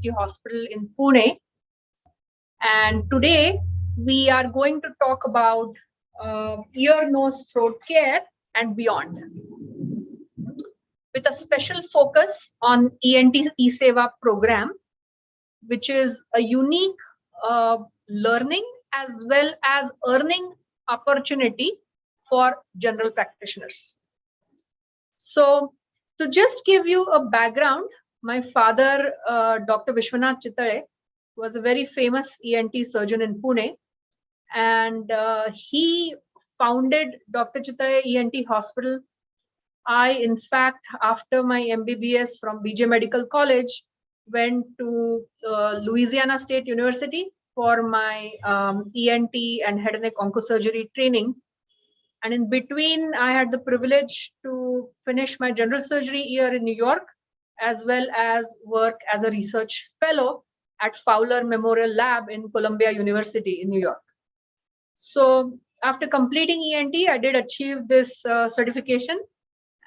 ENT hospital in Pune. And today we are going to talk about ear, nose, throat care and beyond, with a special focus on ENT E-SEVA program, which is a unique learning as well as earning opportunity for general practitioners. So to just give you a background, my father, Dr. Vishwanath Chittale, was a very famous ENT surgeon in Pune, and he founded Dr. Chittale ENT Hospital. I, in fact, after my MBBS from BJ Medical College, went to Louisiana State University for my ENT and head and neck oncosurgery training. And in between, I had the privilege to finish my general surgery year in New York, as well as work as a research fellow at Fowler Memorial Lab in Columbia University in New York. So after completing ENT, I did achieve this certification.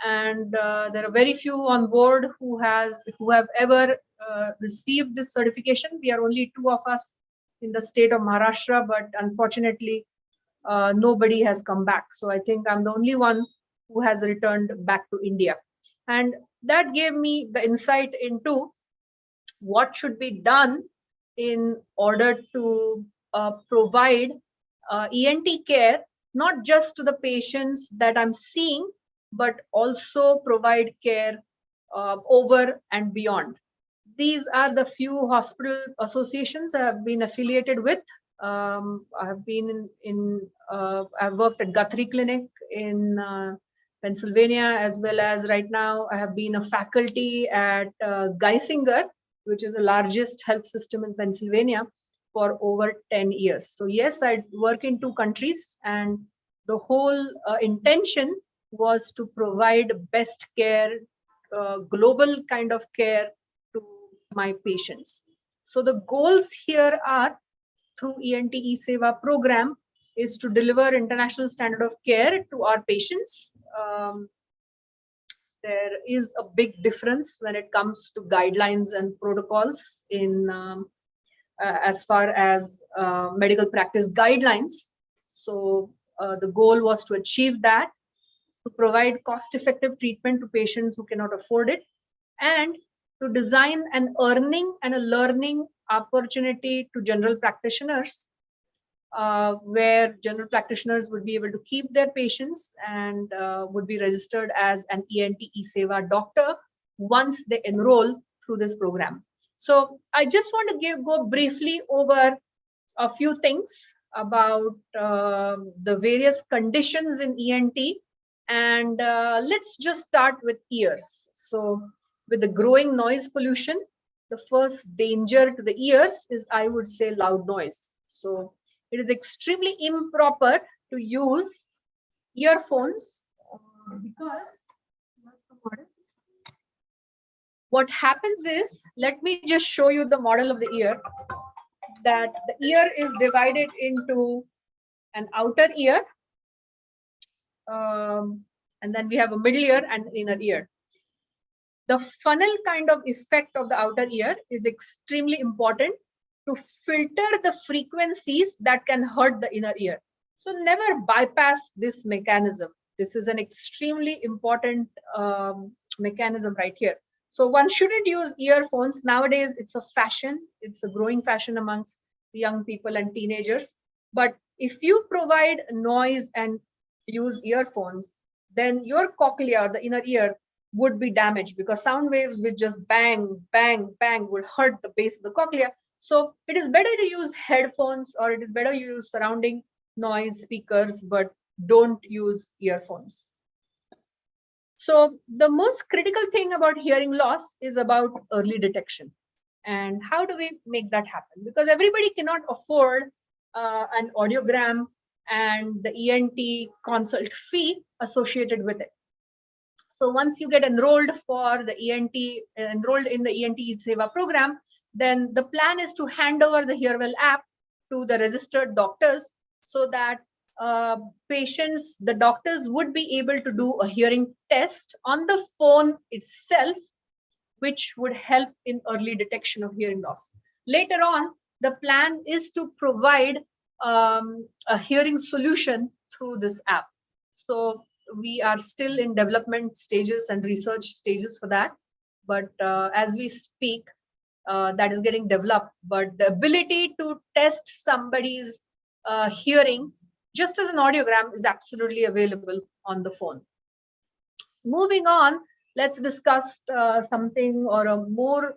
And there are very few on board who have ever received this certification. We are only 2 of us in the state of Maharashtra, but unfortunately, nobody has come back. So I think I'm the only one who has returned back to India. And that gave me the insight into what should be done in order to provide ENT care, not just to the patients that I'm seeing, but also provide care over and beyond. These are the few hospital associations I have been affiliated with. I have been I've worked at Guthrie Clinic in Pennsylvania, as well as right now I have been a faculty at Geisinger, which is the largest health system in Pennsylvania, for over 10 years. So yes, I work in 2 countries, and the whole intention was to provide best care, global kind of care to my patients. So the goals here are, through ENT E-SEVA program, is to deliver international standard of care to our patients. There is a big difference when it comes to guidelines and protocols in as far as medical practice guidelines. So the goal was to achieve that, to provide cost-effective treatment to patients who cannot afford it, and to design an earning and a learning opportunity to general practitioners, where general practitioners would be able to keep their patients and would be registered as an ENT E-SEVA doctor once they enroll through this program. So I just want to go briefly over a few things about the various conditions in ENT. And let's just start with ears. So with the growing noise pollution, the first danger to the ears is, I would say, loud noise. So it is extremely improper to use earphones because what happens is, let me just show you the model of the ear, that the ear is divided into an outer ear, and then we have a middle ear and inner ear. The funnel kind of effect of the outer ear is extremely important to filter the frequencies that can hurt the inner ear. So never bypass this mechanism. This is an extremely important mechanism right here. So one shouldn't use earphones. Nowadays, it's a fashion. It's a growing fashion amongst young people and teenagers. But if you provide noise and use earphones, then your cochlea, the inner ear, would be damaged, because sound waves will just bang, bang, bang, would hurt the base of the cochlea. So it is better to use headphones, or it is better to use surrounding noise speakers, but don't use earphones. So the most critical thing about hearing loss is about early detection. And how do we make that happen? Because everybody cannot afford an audiogram and the ENT consult fee associated with it. So once you get enrolled for the enrolled in the ENT E-SEVA program, then the plan is to hand over the Herewell app to the registered doctors, so that the doctors would be able to do a hearing test on the phone itself which would help in early detection of hearing loss. Later on, the plan is to provide a hearing solution through this app. So we are still in development stages and research stages for that. But as we speak, that is getting developed. But the ability to test somebody's hearing just as an audiogram is absolutely available on the phone. Moving on, let's discuss something or a more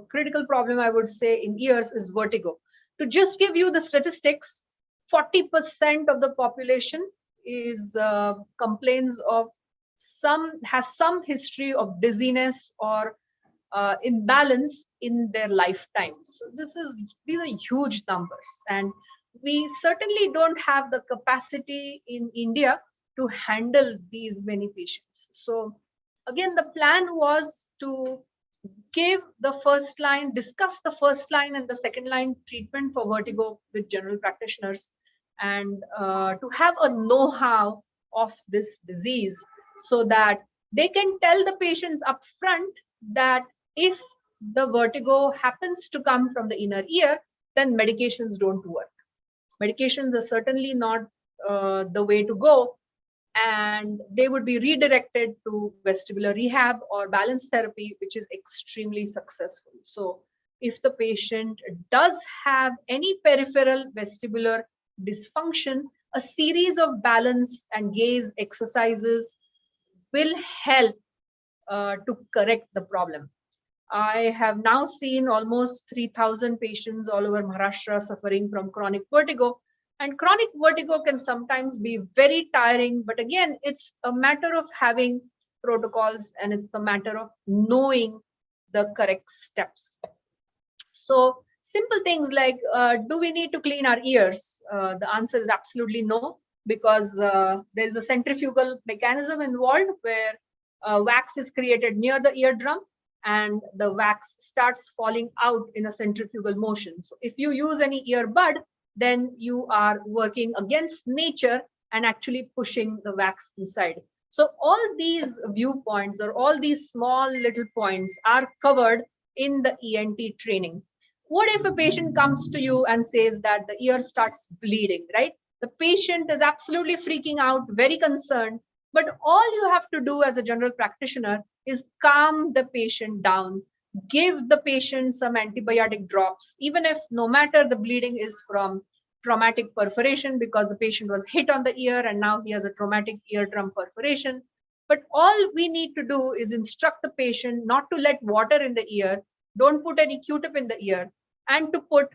critical problem, I would say, in ears is vertigo. To just give you the statistics, 40% of the population is complains of has some history of dizziness or imbalance in their lifetime. So these are huge numbers, and we certainly don't have the capacity in India to handle these many patients. So again, the plan was to give the first line, discuss the first line and the second line treatment for vertigo with general practitioners, and to have a know-how of this disease so that they can tell the patients upfront that if the vertigo happens to come from the inner ear, then medications don't work. Medications are certainly not the way to go, and they would be redirected to vestibular rehab or balance therapy, which is extremely successful. So if the patient does have any peripheral vestibular dysfunction, a series of balance and gaze exercises will help to correct the problem. I have now seen almost 3,000 patients all over Maharashtra suffering from chronic vertigo. And chronic vertigo can sometimes be very tiring, but again, it's a matter of having protocols and it's the matter of knowing the correct steps. So simple things like, do we need to clean our ears? The answer is absolutely no, because there is a centrifugal mechanism involved where wax is created near the eardrum and the wax starts falling out in a centrifugal motion. So if you use any earbud, then you are working against nature and actually pushing the wax inside. So all these viewpoints or all these small little points are covered in the ENT training. What if a patient comes to you and says that the ear starts bleeding, right? The patient is absolutely freaking out, very concerned, but all you have to do as a general practitioner is calm the patient down, give the patient some antibiotic drops, even if no matter the bleeding is from traumatic perforation because the patient was hit on the ear and now he has a traumatic eardrum perforation. But all we need to do is instruct the patient not to let water in the ear, don't put any Q-tip in the ear, and to put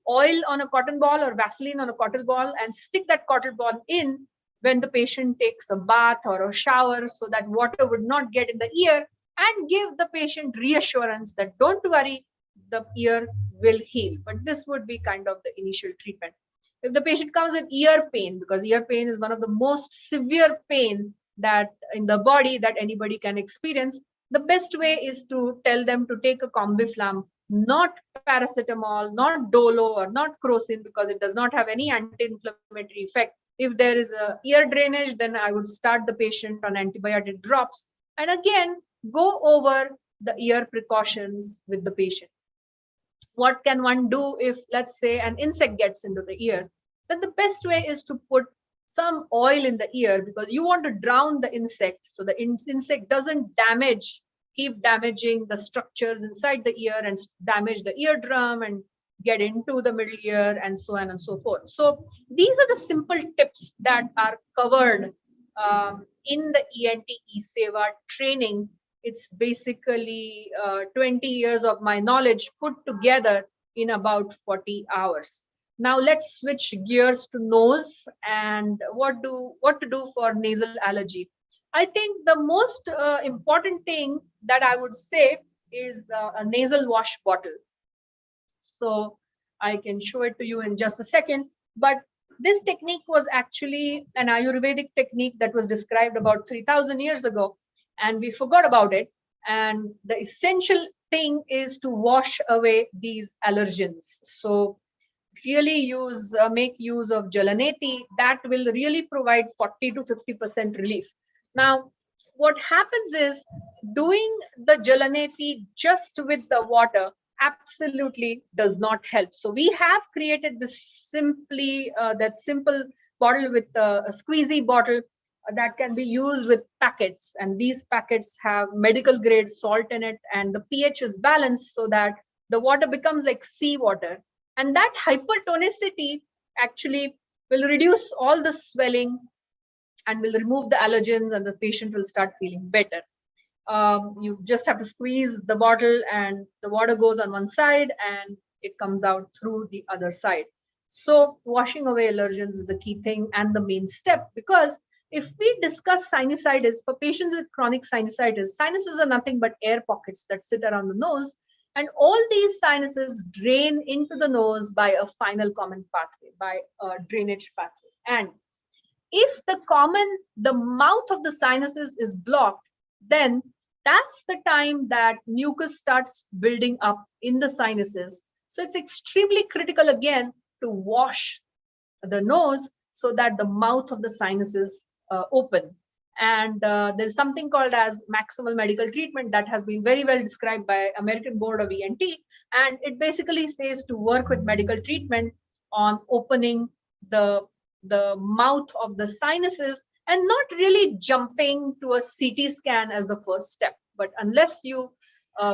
oil on a cotton ball or Vaseline on a cotton ball and stick that cotton ball in when the patient takes a bath or a shower so that water would not get in the ear, and give the patient reassurance that don't worry, the ear will heal. But this would be kind of the initial treatment. If the patient comes with ear pain, because ear pain is one of the most severe pain that in the body that anybody can experience, the best way is to tell them to take a Combiflam, not paracetamol, not Dolo, or not Crocin, because it does not have any anti-inflammatory effect. If there is a ear drainage, then I would start the patient on antibiotic drops. And again, go over the ear precautions with the patient. What can one do if, let's say, an insect gets into the ear? Then the best way is to put some oil in the ear, because you want to drown the insect so the insect doesn't keep damaging the structures inside the ear and damage the eardrum and get into the middle ear and so on and so forth. So these are the simple tips that are covered in the ENT E-SEVA training. It's basically 20 years of my knowledge put together in about 40 hours. Now let's switch gears to nose and what to do for nasal allergy. I think the most important thing that I would say is a nasal wash bottle. So I can show it to you in just a second. But this technique was actually an Ayurvedic technique that was described about 3,000 years ago, and we forgot about it. And the essential thing is to wash away these allergens. So really make use of Jalaneti. That will really provide 40 to 50% relief. Now, what happens is doing the Jalaneti just with the water absolutely does not help. So we have created this that simple bottle with a squeezy bottle that can be used with packets, and these packets have medical grade salt in it, and the pH is balanced so that the water becomes like seawater, and that hypertonicity actually will reduce all the swelling and will remove the allergens, and the patient will start feeling better. You just have to squeeze the bottle and the water goes on one side and it comes out through the other side. So washing away allergens is the key thing and the main step, because if we discuss sinusitis for patients with chronic sinusitis, sinuses are nothing but air pockets that sit around the nose, and all these sinuses drain into the nose by a final common pathway, by a drainage pathway. And if the mouth of the sinuses is blocked, then that's the time that mucus starts building up in the sinuses. So it's extremely critical again to wash the nose so that the mouth of the sinuses open. And there's something called as maximal medical treatment that has been very well described by American Board of ENT. And it basically says to work with medical treatment on opening the mouth of the sinuses and not really jumping to a CT scan as the first step. But unless you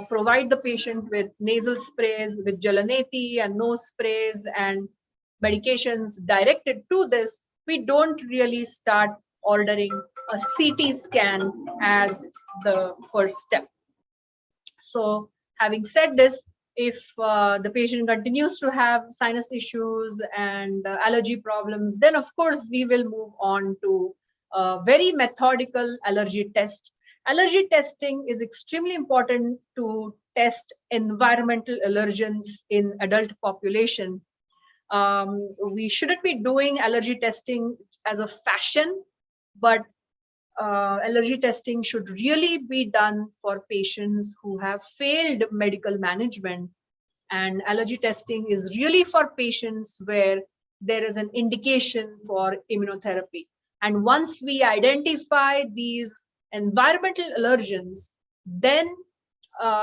provide the patient with nasal sprays, with Jalaneti and nose sprays and medications directed to this, we don't really start ordering a CT scan as the first step. So having said this, if the patient continues to have sinus issues and allergy problems, then of course we will move on to a very methodical allergy test. Allergy testing is extremely important to test environmental allergens in adult population. We shouldn't be doing allergy testing as a fashion, but allergy testing should really be done for patients who have failed medical management. And allergy testing is really for patients where there is an indication for immunotherapy. And once we identify these environmental allergens, then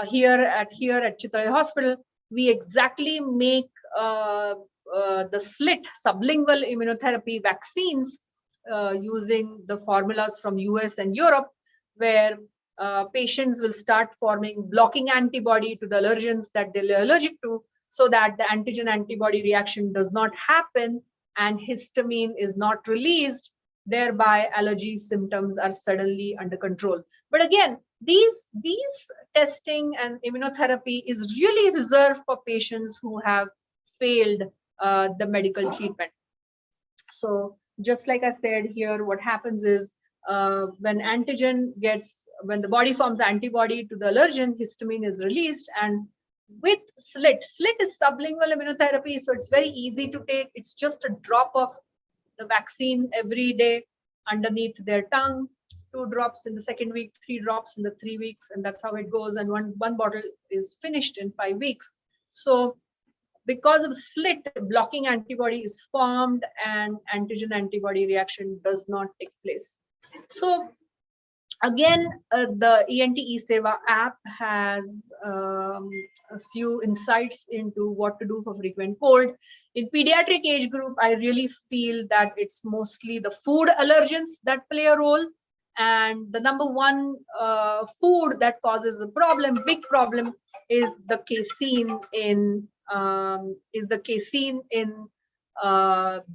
here at Chitral Hospital, we exactly make the SLIT, sublingual immunotherapy vaccines, using the formulas from US and Europe, where patients will start forming blocking antibody to the allergens that they're allergic to, so that the antigen antibody reaction does not happen and histamine is not released, thereby allergy symptoms are suddenly under control. But again, these testing and immunotherapy is really reserved for patients who have failed the medical treatment. So just like I said here, what happens is when the body forms antibody to the allergen, histamine is released. And with SLIT is sublingual immunotherapy, so it's very easy to take. It's just a drop of the vaccine every day underneath their tongue, 2 drops in the second week, 3 drops in the 3 weeks, and that's how it goes. And one bottle is finished in 5 weeks. So because of SLIT, blocking antibody is formed and antigen antibody reaction does not take place. So again, the ENT E-SEVA app has a few insights into what to do for frequent cold. In pediatric age group, I really feel that it's mostly the food allergens that play a role. And the number one food that causes a problem, big problem, is the casein in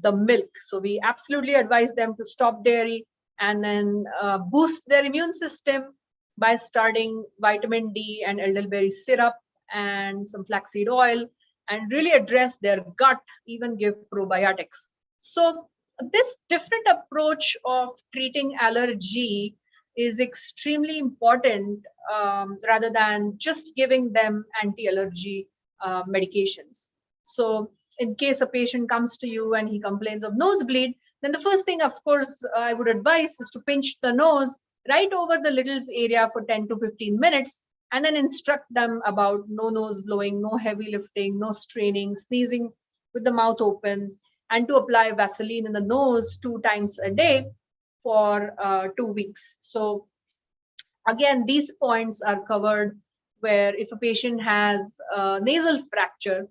the milk. So we absolutely advise them to stop dairy and then boost their immune system by starting vitamin D and elderberry syrup and some flaxseed oil, and really address their gut, even give probiotics. So this different approach of treating allergy is extremely important, rather than just giving them anti-allergy medications. So in case a patient comes to you and he complains of nosebleed, then the first thing, of course, I would advise is to pinch the nose right over the little's area for 10 to 15 minutes, and then instruct them about no nose blowing, no heavy lifting, no straining, sneezing with the mouth open, and to apply Vaseline in the nose 2 times a day for 2 weeks. So Again, these points are covered where if a patient has a nasal fracture,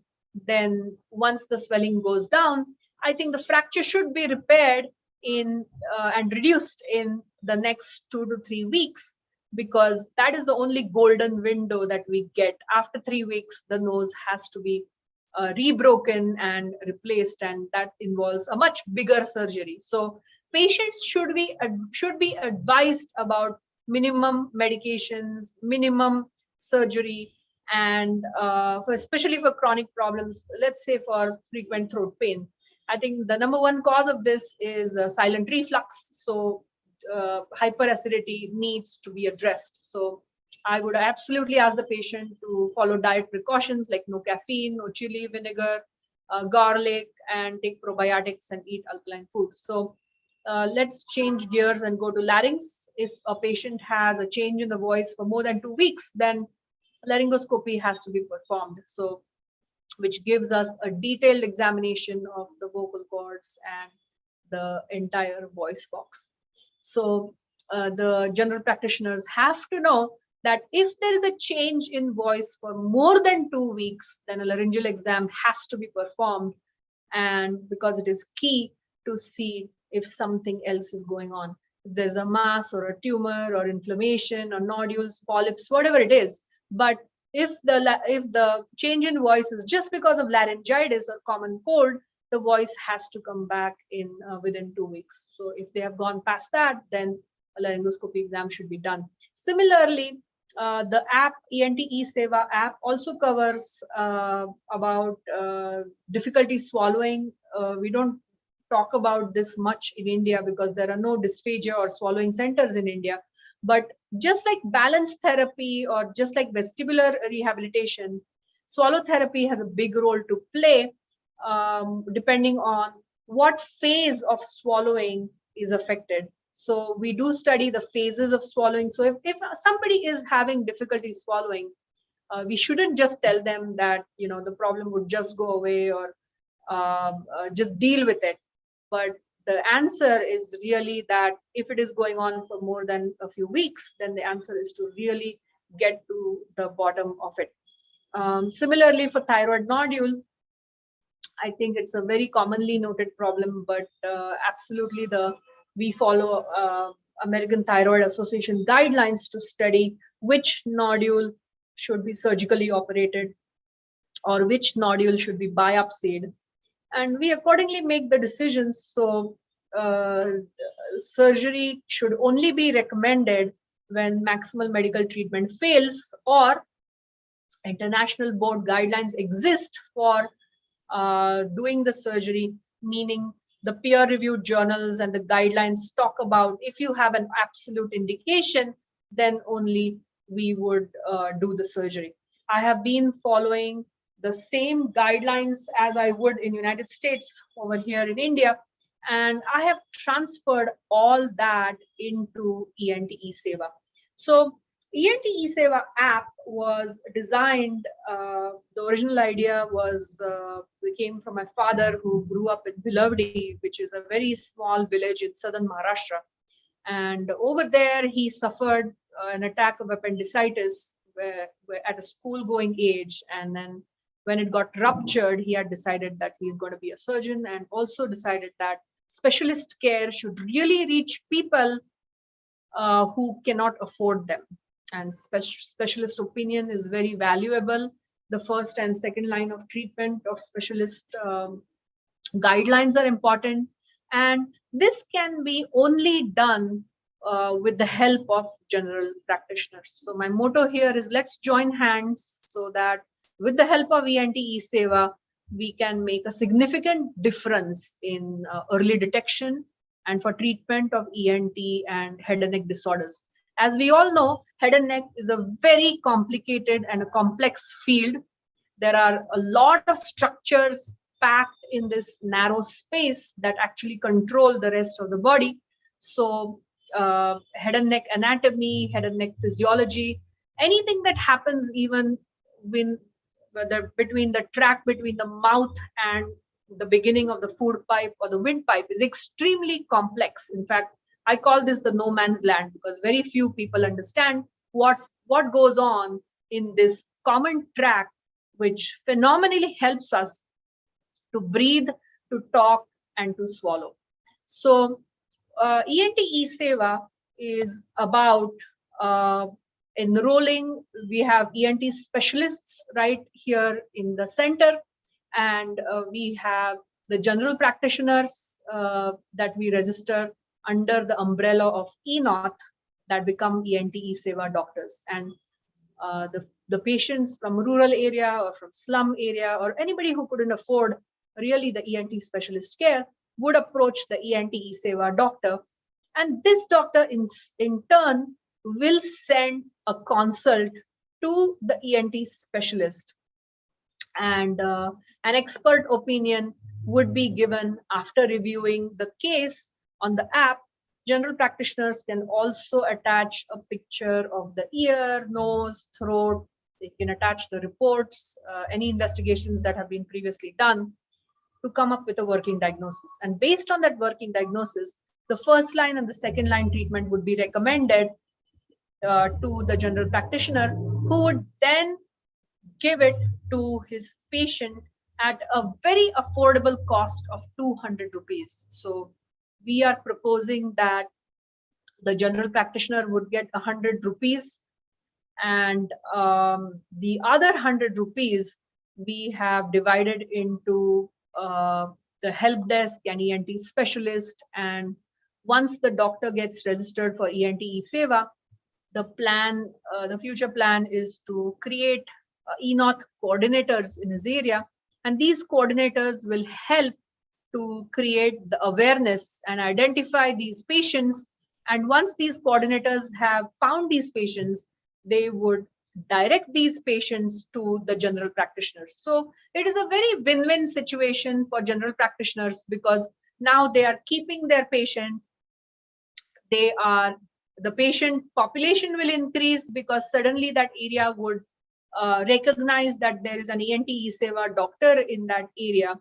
then once the swelling goes down, I think the fracture should be repaired in and reduced in the next 2 to 3 weeks, because that is the only golden window that we get. After 3 weeks, the nose has to be rebroken and replaced, and that involves a much bigger surgery. So patients should be advised about minimum medications, minimum surgery, and especially for chronic problems, let's say for frequent throat pain. I think the number one cause of this is silent reflux. So hyperacidity needs to be addressed. So I would absolutely ask the patient to follow diet precautions like no caffeine, no chili vinegar, garlic, and take probiotics and eat alkaline foods. So let's change gears and go to larynx. If a patient has a change in the voice for more than 2 weeks, then laryngoscopy has to be performed. So, which gives us a detailed examination of the vocal cords and the entire voice box. So, the general practitioners have to know that if there is a change in voice for more than 2 weeks, then a laryngeal exam has to be performed, and because it is key to see if something else is going on. If there's a mass or a tumor or inflammation or nodules, polyps, whatever it is. But if the change in voice is just because of laryngitis or common cold, the voice has to come back in within 2 weeks. So if they have gone past that, then a laryngoscopy exam should be done. Similarly, the app, ENT E-SEVA app, also covers about difficulty swallowing. We don't talk about this much in India because there are no dysphagia or swallowing centers in India. But just like balance therapy or just like vestibular rehabilitation, swallow therapy has a big role to play depending on what phase of swallowing is affected. So we do study the phases of swallowing. So if somebody is having difficulty swallowing, we shouldn't just tell them that, the problem would just go away or just deal with it. But the answer is really that if it is going on for more than a few weeks, then the answer is to really get to the bottom of it. Similarly, for thyroid nodule, I think it's a very commonly noted problem, but absolutely we follow American Thyroid Association guidelines to study which nodule should be surgically operated or which nodule should be biopsied. And we accordingly make the decisions. So surgery should only be recommended when maximal medical treatment fails or international board guidelines exist for doing the surgery, meaning the peer-reviewed journals and the guidelines talk about if you have an absolute indication, then only we would do the surgery. I have been following the same guidelines as I would in United States over here in India, and I have transferred all that into ENT E-SEVA. So ENT E-SEVA app was designed, the original idea came from my father, who grew up in Bilavdi, which is a very small village in southern Maharashtra. And over there, he suffered an attack of appendicitis at a school-going age. And then when it got ruptured, he had decided that he's going to be a surgeon, and also decided that specialist care should really reach people who cannot afford them. And specialist opinion is very valuable. The first and second line of treatment of specialist guidelines are important. And this can be only done with the help of general practitioners. So my motto here is, let's join hands so that with the help of ENT E-SEVA, we can make a significant difference in early detection and for treatment of ENT and head and neck disorders. As we all know, head and neck is a very complicated and a complex field. There are a lot of structures packed in this narrow space that actually control the rest of the body. So head and neck anatomy, head and neck physiology, anything that happens even between the tract between the mouth and the beginning of the food pipe or the windpipe is extremely complex. In fact, I call this the no man's land, because very few people understand what goes on in this common tract, which phenomenally helps us to breathe, to talk, and to swallow. So ENT ESEVA is about enrolling. We have ENT specialists right here in the center, and we have the general practitioners that we register under the umbrella of ENoTh that become ENT ESEVA doctors. And the patients from rural area or from slum area or anybody who couldn't afford really the ENT specialist care would approach the ENT ESEVA doctor. And this doctor in turn will send a consult to the ENT specialist. And an expert opinion would be given after reviewing the case on the app. General practitioners can also attach a picture of the ear, nose, throat. They can attach the reports, any investigations that have been previously done, to come up with a working diagnosis. And based on that working diagnosis, the first line and the second line treatment would be recommended to the general practitioner, who would then give it to his patient at a very affordable cost of 200 rupees. So we are proposing that the general practitioner would get 100 rupees, and the other 100 rupees we have divided into the help desk and ENT specialist. And once the doctor gets registered for ENT ESEVA, the plan, the future plan is to create ENoTh coordinators in his area, and these coordinators will help to create the awareness and identify these patients. And once these coordinators have found these patients, they would direct these patients to the general practitioners. So it is a very win-win situation for general practitioners, because now they are keeping their patient. The patient population will increase, because suddenly that area would recognize that there is an ENT ESEVA doctor in that area,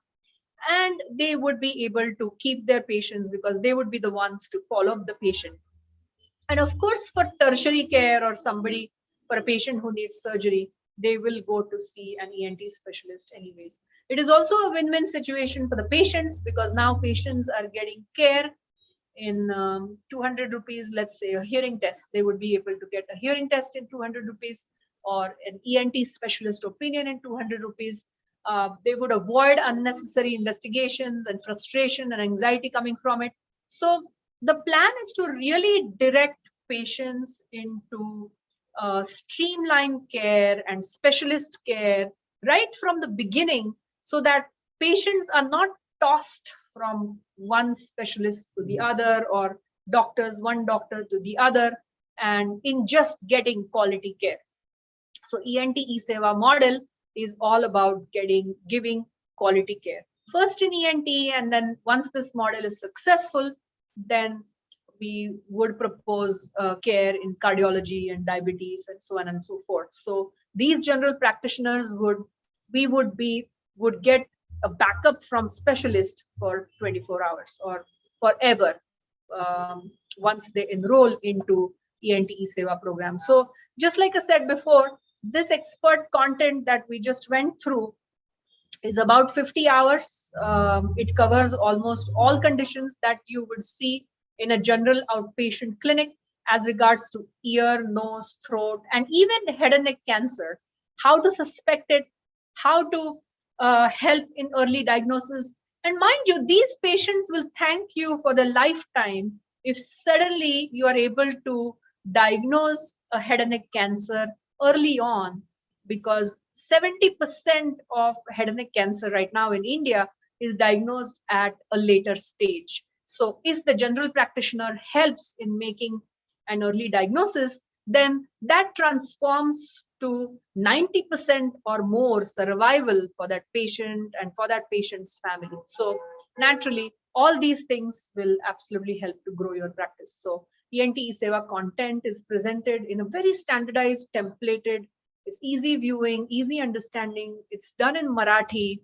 and they would be able to keep their patients because they would be the ones to follow up the patient. And of course, for tertiary care or somebody, for a patient who needs surgery, they will go to see an ENT specialist anyways. It is also a win-win situation for the patients, because now patients are getting care in 200 rupees. Let's say a hearing test, they would be able to get a hearing test in 200 rupees, or an ENT specialist opinion in 200 rupees. They would avoid unnecessary investigations and frustration and anxiety coming from it. So the plan is to really direct patients into streamlined care and specialist care right from the beginning, so that patients are not tossed from one specialist to the other, or one doctor to the other, and in just getting quality care. So ENT ESEVA model is all about giving quality care first in ENT, and then once this model is successful, then we would propose care in cardiology and diabetes and so on and so forth. So these general practitioners would get a backup from specialist for 24 hours or forever once they enroll into ENT ESEVA program. So just like I said before, this expert content that we just went through is about 50 hours. It covers almost all conditions that you would see in a general outpatient clinic as regards to ear, nose, throat, and even head and neck cancer, how to suspect it, how to help in early diagnosis. And mind you, these patients will thank you for their lifetime if suddenly you are able to diagnose a head and neck cancer early on, because 70% of head and neck cancer right now in India is diagnosed at a later stage. So if the general practitioner helps in making an early diagnosis, then that transforms to 90% or more survival for that patient and for that patient's family. So naturally, all these things will absolutely help to grow your practice. So ENT ESEVA content is presented in a very standardized, templated, it's easy viewing, easy understanding. It's done in Marathi.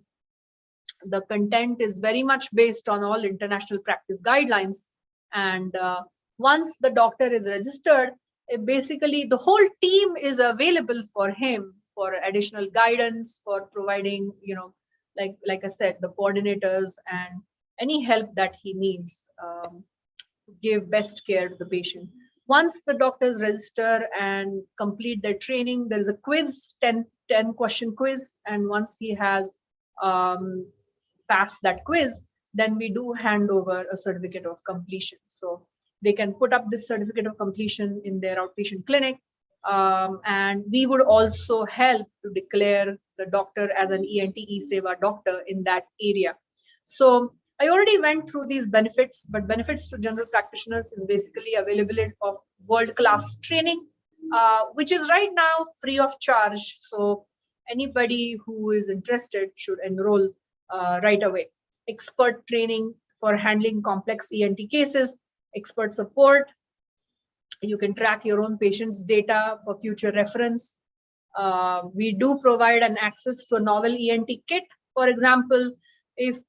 The content is very much based on all international practice guidelines. And Once the doctor is registered, basically the whole team is available for him for additional guidance, for providing, like I said, the coordinators and any help that he needs to give best care to the patient. Once the doctors register and complete their training, there is a quiz, 10 question quiz. And once he has passed that quiz, then we do hand over a certificate of completion. So they can put up this certificate of completion in their outpatient clinic. And we would also help to declare the doctor as an ENT E-SEVA doctor in that area. So I already went through these benefits, but benefits to general practitioners is basically availability of world-class training, which is right now free of charge. So anybody who is interested should enroll right away. Expert training for handling complex ENT cases, expert support. You can track your own patient's data for future reference. We do provide an access to a novel ENT kit. For example, if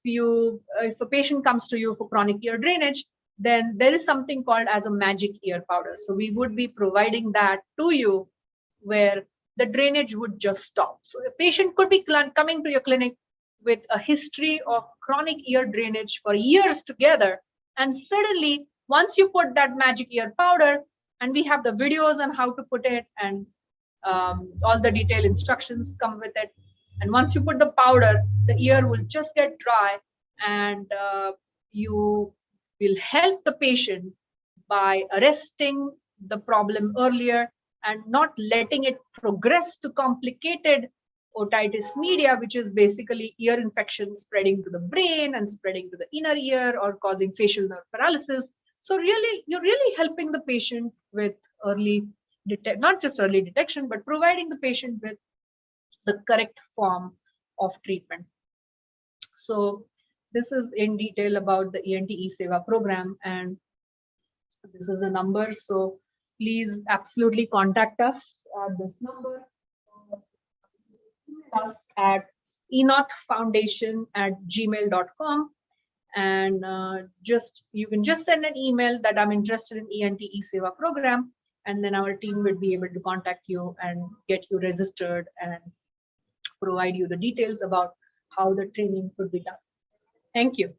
a patient comes to you for chronic ear drainage, then there is something called as a magic ear powder. So we would be providing that to you where the drainage would just stop. So a patient could be coming to your clinic with a history of chronic ear drainage for years together. And suddenly, once you put that magic ear powder, and we have the videos on how to put it, and all the detailed instructions come with it. And once you put the powder, the ear will just get dry, and you will help the patient by arresting the problem earlier and not letting it progress to complicated otitis media, which is basically ear infection spreading to the brain and spreading to the inner ear or causing facial nerve paralysis. So really, you're really helping the patient with not just early detection, but providing the patient with the correct form of treatment. So this is in detail about the ENT E-SEVA program, and this is the number. So please absolutely contact us at this number. Us at ENoThFoundation@gmail.com, and you can just send an email that I'm interested in ENT E-SEVA program, and then our team will be able to contact you and get you registered and provide you the details about how the training could be done. Thank you.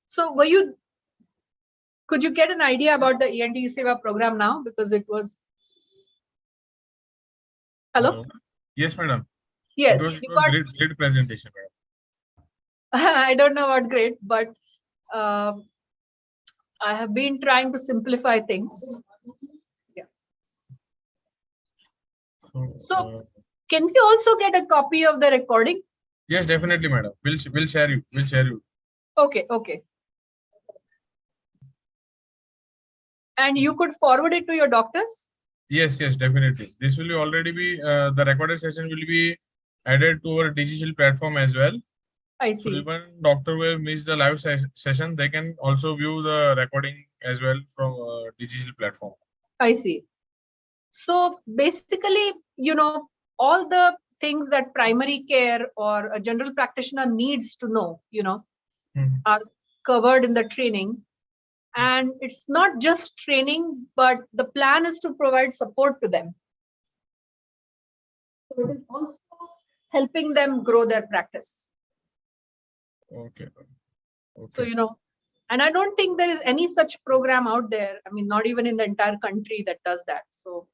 So could you get an idea about the ENT E-SEVA program now? Because it was. Hello? Yes, madam. Yes. It was great presentation, madam. I don't know what great, but I have been trying to simplify things. Yeah. So can we also get a copy of the recording? Yes, definitely, madam. We'll share you. We'll share you. Okay. And you could forward it to your doctors? Yes, definitely. This will already be the recorded session will be added to our digital platform as well. I see. So even doctor will miss the live session, they can also view the recording as well from digital platform. I see. So basically, all the things that primary care or a general practitioner needs to know, are covered in the training. And it's not just training, but the plan is to provide support to them. So it is also helping them grow their practice. Okay. So, and I don't think there is any such program out there. I mean, not even in the entire country that does that. So